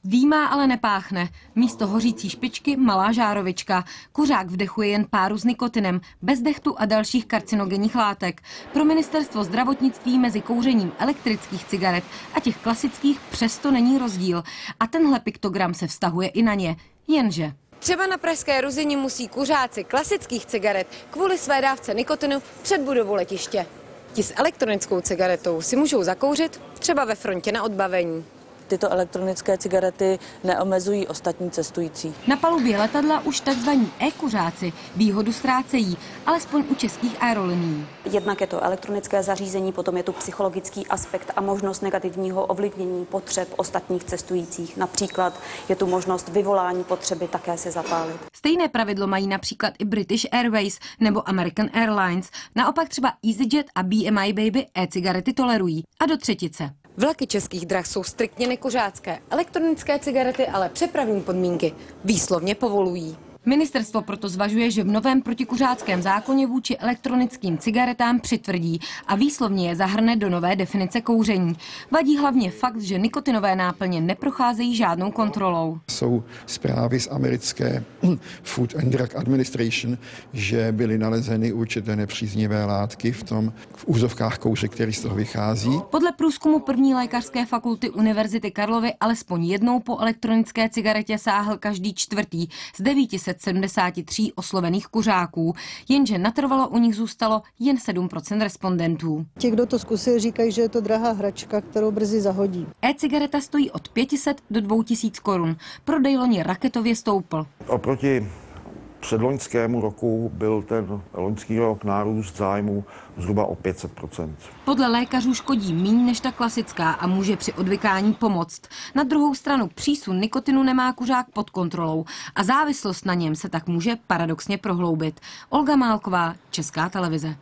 Dýmá, ale nepáchne. Místo hořící špičky malá žárovička. Kuřák vdechuje jen páru s nikotinem, bez dechtu a dalších karcinogenních látek. Pro ministerstvo zdravotnictví mezi kouřením elektrických cigaret a těch klasických přesto není rozdíl. A tenhle piktogram se vztahuje i na ně. Jenže třeba na pražské Ruzyni musí kuřáci klasických cigaret kvůli své dávce nikotinu před budovu letiště. Ti s elektronickou cigaretou si můžou zakouřit třeba ve frontě na odbavení. Tyto elektronické cigarety neomezují ostatní cestující. Na palubě letadla už takzvaní e-kuřáci výhodu ztrácejí, alespoň u českých aerolinií. Jednak je to elektronické zařízení, potom je tu psychologický aspekt a možnost negativního ovlivnění potřeb ostatních cestujících. Například je tu možnost vyvolání potřeby také se zapálit. Stejné pravidlo mají například i British Airways nebo American Airlines. Naopak třeba EasyJet a BMI Baby e-cigarety tolerují. A do třetice. Vlaky českých drah jsou striktně nekuřácké, elektronické cigarety ale přepravní podmínky výslovně povolují. Ministerstvo proto zvažuje, že v novém protikuřáckém zákoně vůči elektronickým cigaretám přitvrdí a výslovně je zahrne do nové definice kouření. Vadí hlavně fakt, že nikotinové náplně neprocházejí žádnou kontrolou. Jsou zprávy z americké Food and Drug Administration, že byly nalezeny určité nepříznivé látky v úzovkách kouře, který z toho vychází. Podle průzkumu první lékařské fakulty Univerzity Karlovy alespoň jednou po elektronické cigaretě sáhl každý čtvrtý z 973 oslovených kuřáků, jenže natrvalo u nich zůstalo jen 7% respondentů. Ti, kdo to zkusili, říkají, že je to drahá hračka, kterou brzy zahodí. E-cigareta stojí od 500 do 2000 korun. Prodej loni raketově stoupl. Oproti předloňskému roku byl ten loňský rok nárůst zájmu zhruba o 500%. Podle lékařů škodí míň než ta klasická a může při odvykání pomoct. Na druhou stranu přísun nikotinu nemá kuřák pod kontrolou a závislost na něm se tak může paradoxně prohloubit. Olga Málková, Česká televize.